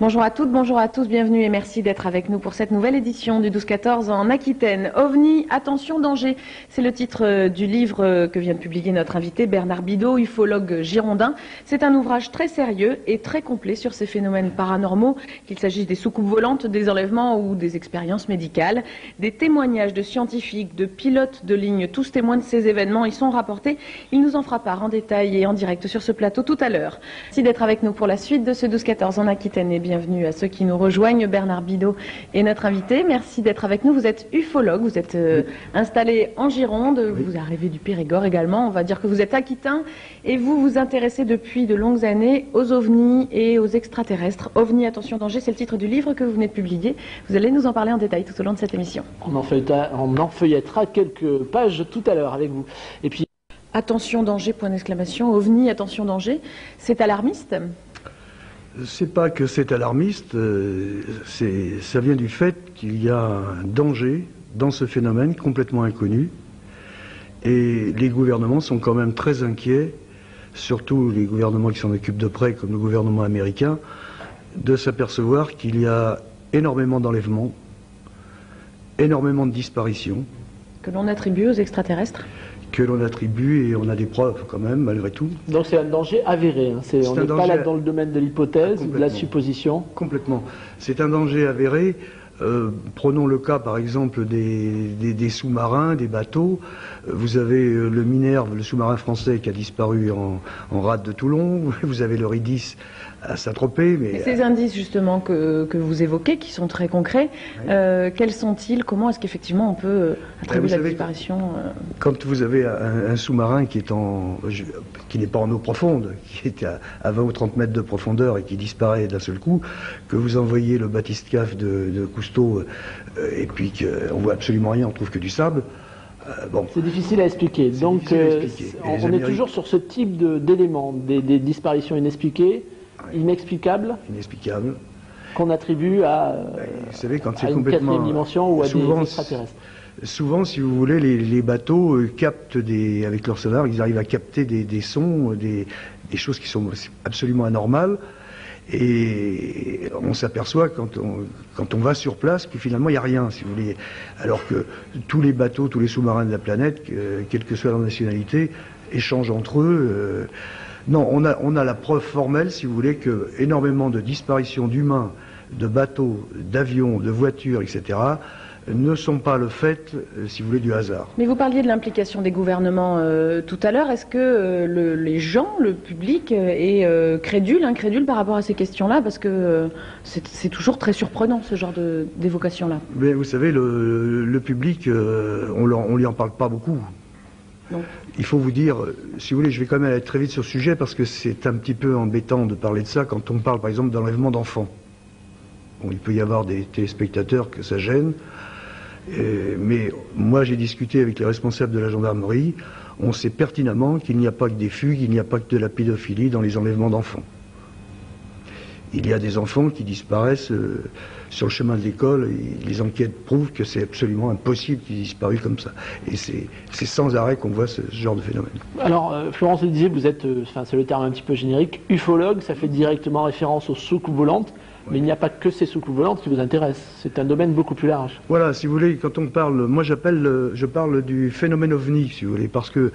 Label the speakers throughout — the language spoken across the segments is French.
Speaker 1: Bonjour à toutes, bonjour à tous, bienvenue et merci d'être avec nous pour cette nouvelle édition du 12-14 en Aquitaine. OVNI, attention danger, c'est le titre du livre que vient de publier notre invité Bernard Bidot, ufologue girondin. C'est un ouvrage très sérieux et très complet sur ces phénomènes paranormaux, qu'il s'agisse des soucoupes volantes, des enlèvements ou des expériences médicales. Des témoignages de scientifiques, de pilotes de ligne, tous témoins de ces événements, ils sont rapportés. Il nous en fera part en détail et en direct sur ce plateau tout à l'heure. Merci d'être avec nous pour la suite de ce 12-14 en Aquitaine et bienvenue à ceux qui nous rejoignent. Bernard Bidot est notre invité. Merci d'être avec nous. Vous êtes ufologue, vous êtes installé en Gironde, vous arrivez du Périgord également. On va dire que vous êtes aquitain et vous vous intéressez depuis de longues années aux ovnis et aux extraterrestres. OVNI, attention danger, c'est le titre du livre que vous venez de publier. Vous allez nous en parler en détail tout au long de cette émission.
Speaker 2: On en feuillettera quelques pages tout à l'heure avec vous. Et puis
Speaker 1: attention danger, point d'exclamation. OVNI, attention danger, c'est alarmiste?
Speaker 3: C'est pas que c'est alarmiste, ça vient du fait qu'il y a un danger dans ce phénomène complètement inconnu. Et les gouvernements sont quand même très inquiets, surtout les gouvernements qui s'en occupent de près, comme le gouvernement américain, de s'apercevoir qu'il y a énormément d'enlèvements, énormément de disparitions.
Speaker 1: Que l'on attribue aux extraterrestres?
Speaker 3: Que l'on attribue, et on a des preuves quand même, malgré tout.
Speaker 2: Donc c'est un danger avéré, hein. On n'est pas là dans le domaine de l'hypothèse, de la supposition.
Speaker 3: Complètement. C'est un danger avéré. Prenons le cas par exemple des sous-marins, des bateaux. Vous avez le Minerve, le sous-marin français qui a disparu en rade de Toulon. Vous avez le Ridis à Saint-Tropez.
Speaker 1: Et ces indices justement que vous évoquez, qui sont très concrets, quels sont-ils? Comment est-ce qu'effectivement on peut attribuer la disparition
Speaker 3: Quand vous avez un sous-marin qui n'est pas en eau profonde, qui est à 20 ou 30 mètres de profondeur et qui disparaît d'un seul coup, que vous envoyez le bathyscaphe de Cousteau et puis qu'on voit absolument rien, on trouve que du sable. Bon.
Speaker 2: C'est difficile à expliquer. Donc on est toujours sur ce type d'éléments, des disparitions inexpliquées, inexplicables, qu'on attribue à,
Speaker 3: vous savez, quand
Speaker 2: à une quatrième dimension ou à des extraterrestres.
Speaker 3: Souvent, si vous voulez, les bateaux captent avec leur sonar, ils arrivent à capter des sons, des choses qui sont absolument anormales. Et on s'aperçoit quand on va sur place que finalement il n'y a rien, si vous voulez. Alors que tous les bateaux, tous les sous-marins de la planète, quelle que soit leur nationalité, échangent entre eux. Non, on a la preuve formelle, si vous voulez, que énormément de disparitions d'humains, de bateaux, d'avions, de voitures, etc., ne sont pas le fait, si vous voulez, du hasard.
Speaker 1: Mais vous parliez de l'implication des gouvernements tout à l'heure. Est-ce que les gens, le public, est incrédule par rapport à ces questions-là? Parce que c'est toujours très surprenant, ce genre d'évocation-là.
Speaker 3: Mais vous savez, le public, on lui en parle pas beaucoup. Non. Il faut vous dire, si vous voulez, je vais quand même aller très vite sur ce sujet, parce que c'est un petit peu embêtant de parler de ça quand on parle, par exemple, d'enlèvement d'enfants. Bon, il peut y avoir des téléspectateurs que ça gêne. Mais moi j'ai discuté avec les responsables de la gendarmerie, on sait pertinemment qu'il n'y a pas que des fugues, il n'y a pas que de la pédophilie dans les enlèvements d'enfants. Il y a des enfants qui disparaissent sur le chemin de l'école et les enquêtes prouvent que c'est absolument impossible qu'ils disparuent comme ça. Et c'est sans arrêt qu'on voit ce genre de phénomène.
Speaker 2: Alors Florence le disait, vous êtes, c'est le terme un petit peu générique, ufologue, ça fait directement référence aux soucoupes volantes. Mais il n'y a pas que ces soucoupes volantes qui vous intéressent. C'est un domaine beaucoup plus large.
Speaker 3: Voilà, si vous voulez, quand on parle, moi je parle du phénomène OVNI, si vous voulez, parce que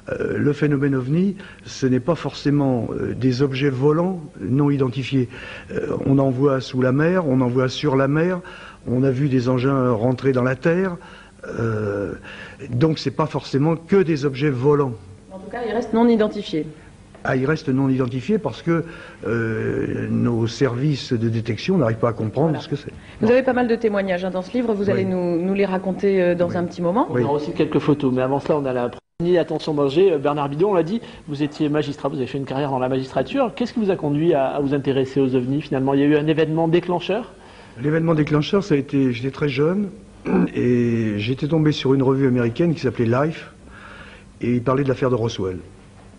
Speaker 3: le phénomène OVNI, ce n'est pas forcément des objets volants non identifiés. On en voit sous la mer, on en voit sur la mer, on a vu des engins rentrer dans la terre, donc c'est pas forcément que des objets volants.
Speaker 1: En tout cas, ils restent non identifiés.
Speaker 3: Ah, il reste non identifié parce que nos services de détection n'arrivent pas à comprendre ce que c'est.
Speaker 1: Vous avez pas mal de témoignages dans ce livre, vous allez nous les raconter dans un petit moment.
Speaker 2: On a aussi quelques photos, mais avant cela, on a la première attention danger. Bernard Bidot, on l'a dit, vous étiez magistrat, vous avez fait une carrière dans la magistrature. Qu'est-ce qui vous a conduit à vous intéresser aux ovnis finalement? Il y a eu un événement déclencheur?
Speaker 3: L'événement déclencheur, ça a été, j'étais très jeune et j'étais tombé sur une revue américaine qui s'appelait Life et il parlait de l'affaire de Roswell.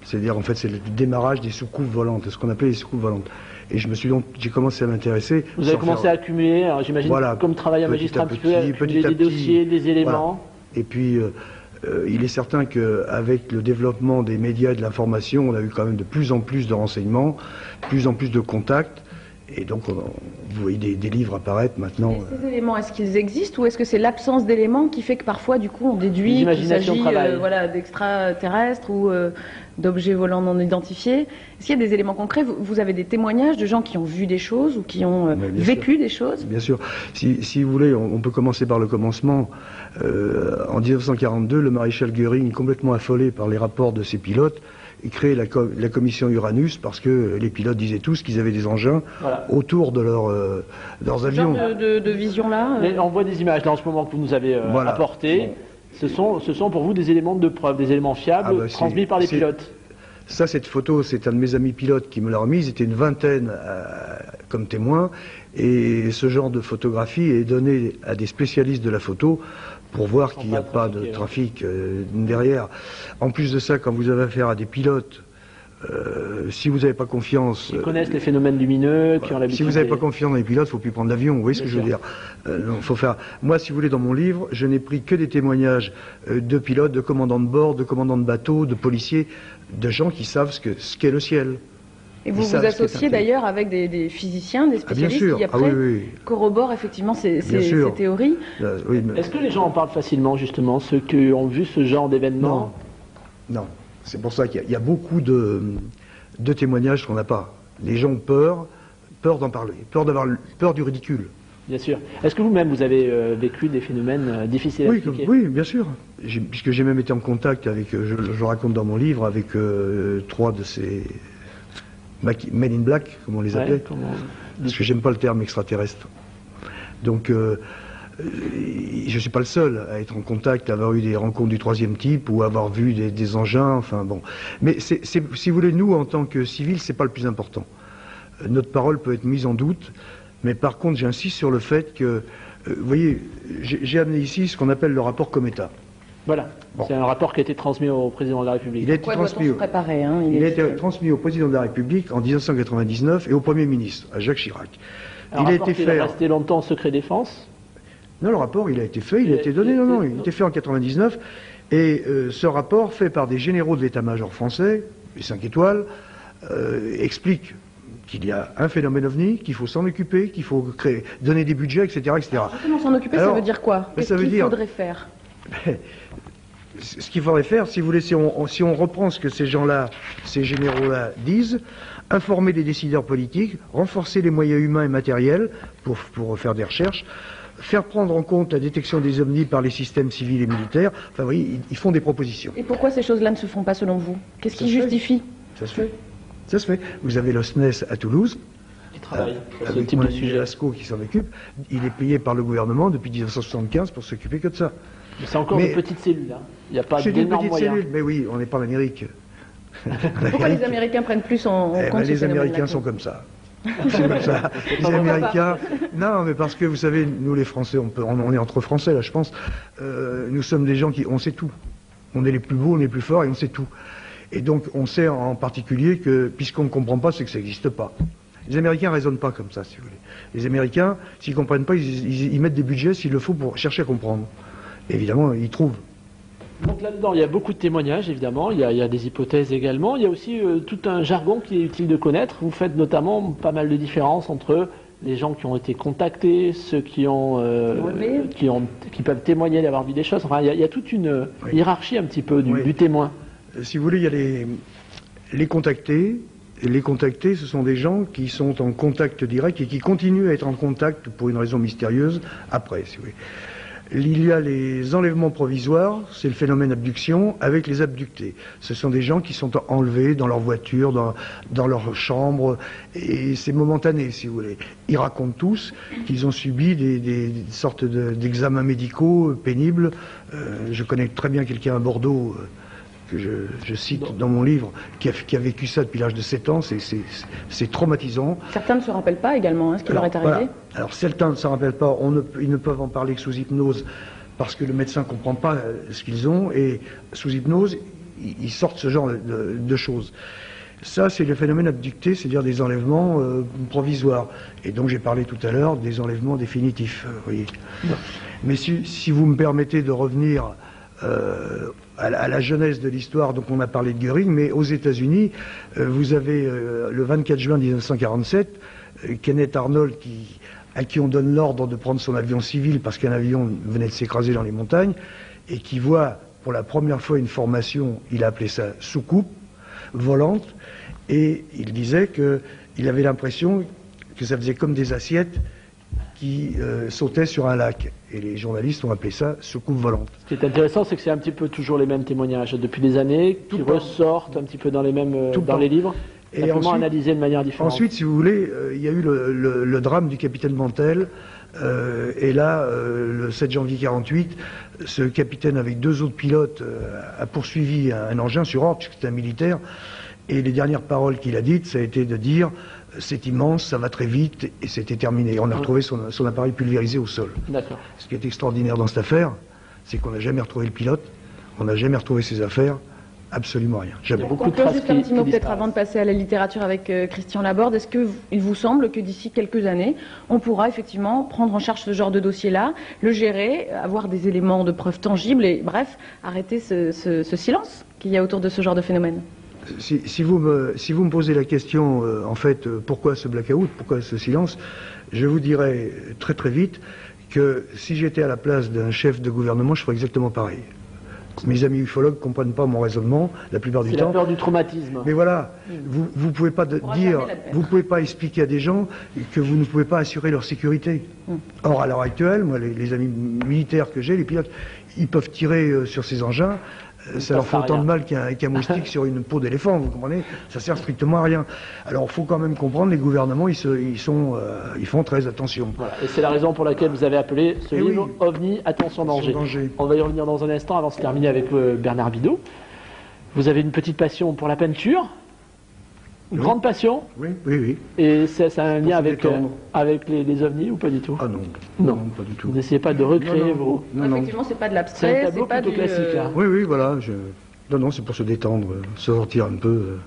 Speaker 3: C'est-à-dire, en fait, c'est le démarrage des soucoupes volantes, ce qu'on appelait les soucoupes volantes. Et j'ai commencé à m'intéresser.
Speaker 2: Vous avez commencé à accumuler, j'imagine, voilà, comme travail à magistrat, un petit peu, accumuler des dossiers, des éléments.
Speaker 3: Voilà. Et puis, il est certain qu'avec le développement des médias et de l'information, on a eu quand même de plus en plus de renseignements, de plus en plus de contacts. Et donc, vous voyez des livres apparaître maintenant.
Speaker 1: Et ces éléments, est-ce qu'ils existent ou est-ce que c'est l'absence d'éléments qui fait que parfois, du coup, on déduit qu'il s'agit voilà, d'extraterrestres ou d'objets volants non identifiés? Est-ce qu'il y a des éléments concrets? Vous avez des témoignages de gens qui ont vu des choses ou qui ont vécu des choses?
Speaker 3: Bien sûr. Si vous voulez, on peut commencer par le commencement. En 1942, le maréchal Göring, complètement affolé par les rapports de ses pilotes, il crée la commission Uranus parce que les pilotes disaient tous qu'ils avaient des engins autour de leurs avions.
Speaker 1: Ce genre de vision-là
Speaker 2: On voit des images là en ce moment que vous nous avez apportées. Bon. Ce sont pour vous des éléments de preuve, des éléments fiables transmis par les pilotes.
Speaker 3: Ça, cette photo, c'est un de mes amis pilotes qui me l'a remise. C'était une vingtaine comme témoins. Et ce genre de photographie est donné à des spécialistes de la photo pour voir qu'il n'y a pas de trafic derrière. En plus de ça, quand vous avez affaire à des pilotes, si vous n'avez pas confiance...
Speaker 2: Ils connaissent les phénomènes lumineux, qui ont l'habitude...
Speaker 3: Si vous n'avez pas confiance dans les pilotes, il ne faut plus prendre l'avion, vous voyez ce que je veux dire. Faut faire... Moi, si vous voulez, dans mon livre, je n'ai pris que des témoignages de pilotes, de commandants de bord, de commandants de bateau, de policiers, de gens qui savent ce qu'est le ciel.
Speaker 1: Et vous vous associez d'ailleurs avec des physiciens, des spécialistes qui après corroborent effectivement ces théories.
Speaker 2: Est-ce que les gens en parlent facilement, justement, ceux qui ont vu ce genre d'événement?
Speaker 3: Non. C'est pour ça qu'il y a beaucoup de témoignages qu'on n'a pas. Les gens ont peur d'en parler, peur du ridicule.
Speaker 2: Bien sûr. Est-ce que vous-même, vous avez vécu des phénomènes difficiles à expliquer?
Speaker 3: Oui, bien sûr. Puisque j'ai même été en contact avec, je raconte dans mon livre, avec 3 de ces... Men in Black, comme on les appelait, parce que j'aime pas le terme extraterrestre. Donc, je suis pas le seul à être en contact, à avoir eu des rencontres du 3e type ou avoir vu des engins, enfin bon. Mais si vous voulez, nous, en tant que civils, c'est pas le plus important. Notre parole peut être mise en doute, mais par contre, j'insiste sur le fait que, vous voyez, j'ai amené ici ce qu'on appelle le rapport Cometa.
Speaker 2: Voilà, c'est un rapport qui a été transmis au président de la République.
Speaker 3: Il a été transmis au président de la République en 1999 et au Premier ministre, à Jacques Chirac.
Speaker 2: Il a été fait. Il est resté longtemps secret défense?
Speaker 3: Non, le rapport, il a été fait, il a été donné. Non, il a été fait en 99. Et ce rapport, fait par des généraux de l'état-major français, les 5 étoiles, explique qu'il y a un phénomène OVNI, qu'il faut s'en occuper, qu'il faut donner des budgets, etc. etc.
Speaker 1: Alors, justement, s'en occuper, ça veut dire quoi? Qu'est-ce qu'il faudrait faire?
Speaker 3: Ce qu'il faudrait faire, si vous voulez, si on reprend ce que ces gens-là, ces généraux-là disent, informer les décideurs politiques, renforcer les moyens humains et matériels pour faire des recherches, faire prendre en compte la détection des ovnis par les systèmes civils et militaires. Enfin, vous voyez, ils font des propositions.
Speaker 1: Et pourquoi ces choses-là ne se font pas selon vous? Qu'est-ce qui justifie?
Speaker 3: Ça se fait. Ça se fait. Vous avez le SNES à Toulouse, avec mon ami Velasco qui s'en occupe. Il est payé par le gouvernement depuis 1975 pour s'occuper que de ça.
Speaker 2: C'est encore une petite cellule, hein. Il n'y a pas d'énormes moyens. Cellule,
Speaker 3: mais oui, on n'est pas en Amérique.
Speaker 1: Pourquoi les Américains prennent plus en compte
Speaker 3: les Américains sont comme ça. C'est comme ça. Les Américains... Non, mais parce que, vous savez, nous les Français, on est entre Français, là, je pense. Nous sommes des gens on sait tout. On est les plus beaux, on est les plus forts et on sait tout. Et donc, on sait en particulier que, puisqu'on ne comprend pas, c'est que ça n'existe pas. Les Américains ne raisonnent pas comme ça, si vous voulez. Les Américains, s'ils ne comprennent pas, ils mettent des budgets s'il le faut pour chercher à comprendre. Évidemment, ils trouvent.
Speaker 2: Donc là-dedans, il y a beaucoup de témoignages, évidemment, il y a des hypothèses également, il y a aussi tout un jargon qui est utile de connaître. Vous faites notamment pas mal de différences entre les gens qui ont été contactés, ceux qui peuvent témoigner d'avoir vu des choses. Enfin, il y a toute une hiérarchie un petit peu du témoin.
Speaker 3: Si vous voulez, il y a les contactés. Les contactés, ce sont des gens qui sont en contact direct et qui continuent à être en contact pour une raison mystérieuse après, si vous voulez. Il y a les enlèvements provisoires, c'est le phénomène abduction, avec les abductés. Ce sont des gens qui sont enlevés dans leur voiture, dans leur chambre, et c'est momentané, si vous voulez. Ils racontent tous qu'ils ont subi des sortes d'examens médicaux pénibles. Je connais très bien quelqu'un à Bordeaux, que je cite dans mon livre, qui a vécu ça depuis l'âge de 7 ans, c'est traumatisant.
Speaker 1: Certains ne se rappellent pas également ce qui leur est arrivé.
Speaker 3: Voilà. Alors certains ne se rappellent pas, ils ne peuvent en parler que sous hypnose, parce que le médecin ne comprend pas ce qu'ils ont, et sous hypnose, ils sortent ce genre de choses. Ça, c'est le phénomène abducté, c'est-à-dire des enlèvements provisoires. Et donc j'ai parlé tout à l'heure des enlèvements définitifs. Voyez. Mais si vous me permettez de revenir à la jeunesse de l'histoire, donc on a parlé de Göring, mais aux États-Unis, vous avez le 24 juin 1947, Kenneth Arnold à qui on donne l'ordre de prendre son avion civil parce qu'un avion venait de s'écraser dans les montagnes, et qui voit pour la première fois une formation, il a appelé ça soucoupe, volante, et il disait qu'il avait l'impression que ça faisait comme des assiettes qui sautaient sur un lac. Et les journalistes ont appelé ça soucoupe volante.
Speaker 2: Ce qui est intéressant, c'est que c'est un petit peu toujours les mêmes témoignages depuis des années, qui ressortent un petit peu dans les mêmes dans les livres. Et ensuite, analysé de manière différente.
Speaker 3: Ensuite, si vous voulez, il y a eu le drame du capitaine Mantel. Et là, le 7 janvier 48, ce capitaine avec 2 autres pilotes a poursuivi un engin sur ordre, puisque c'était un militaire. Et les dernières paroles qu'il a dites, ça a été de dire « c'est immense, ça va très vite », et c'était terminé. On a retrouvé son appareil pulvérisé au sol.
Speaker 2: D'accord.
Speaker 3: Ce qui est extraordinaire dans cette affaire, c'est qu'on n'a jamais retrouvé le pilote, on n'a jamais retrouvé ses affaires. Absolument rien. Jamais.
Speaker 1: Pour conclure, juste un petit mot peut-être avant de passer à la littérature avec Christian Laborde. Est-ce qu'il vous semble que d'ici quelques années, on pourra effectivement prendre en charge ce genre de dossier-là, le gérer, avoir des éléments de preuve tangibles et bref, arrêter ce silence qu'il y a autour de ce genre de phénomène?
Speaker 3: Si vous me posez la question, en fait, pourquoi ce blackout, pourquoi ce silence, je vous dirais très très vite que si j'étais à la place d'un chef de gouvernement, je ferais exactement pareil. Mes amis ufologues ne comprennent pas mon raisonnement la plupart du temps.
Speaker 2: C'est la peur du traumatisme.
Speaker 3: Mais voilà, vous pouvez pas vous pouvez pas expliquer à des gens que vous ne pouvez pas assurer leur sécurité. Or, à l'heure actuelle, moi, les amis militaires que j'ai, les pilotes, ils peuvent tirer sur ces engins. Ça leur fait autant de mal qu'un moustique sur une peau d'éléphant, vous comprenez? Ça sert strictement à rien. Alors, il faut quand même comprendre, les gouvernements, ils font très attention.
Speaker 2: Voilà. Et c'est la raison pour laquelle vous avez appelé ce livre OVNI, attention danger. On va y revenir dans un instant avant de se terminer avec Bernard Bidot. Vous avez une petite passion pour la peinture, une grande passion.
Speaker 3: Oui, oui, oui.
Speaker 2: Et ça a un lien avec les ovnis ou pas du tout?
Speaker 3: Ah non, non, pas du tout.
Speaker 2: Vous n'essayez pas de recréer vos...
Speaker 1: Effectivement, c'est pas de l'abstrait,
Speaker 2: c'est pas du classique. Là.
Speaker 3: Oui, oui, voilà. Non, c'est pour se détendre, se sortir un peu.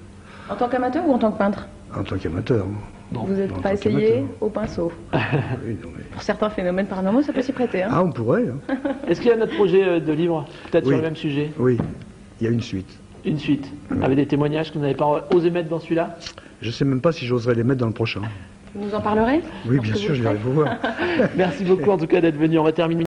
Speaker 1: En tant qu'amateur ou en tant que peintre?
Speaker 3: En tant qu'amateur.
Speaker 1: Vous n'êtes pas essayé au pinceau?
Speaker 3: Oui, non, mais...
Speaker 1: Pour certains phénomènes paranormaux, ça peut s'y prêter. Hein.
Speaker 3: Ah, on pourrait. Hein.
Speaker 2: Est-ce qu'il y a un autre projet de livre, peut-être sur le même sujet?
Speaker 3: Oui, il y a une suite.
Speaker 2: Une suite, avec des témoignages que vous n'avez pas osé mettre dans celui-là?
Speaker 3: Je ne sais même pas si j'oserais les mettre dans le prochain.
Speaker 1: Vous nous en parlerez?
Speaker 3: Oui, bien sûr, je vais aller vous voir.
Speaker 2: Merci beaucoup en tout cas d'être venu. On va terminer.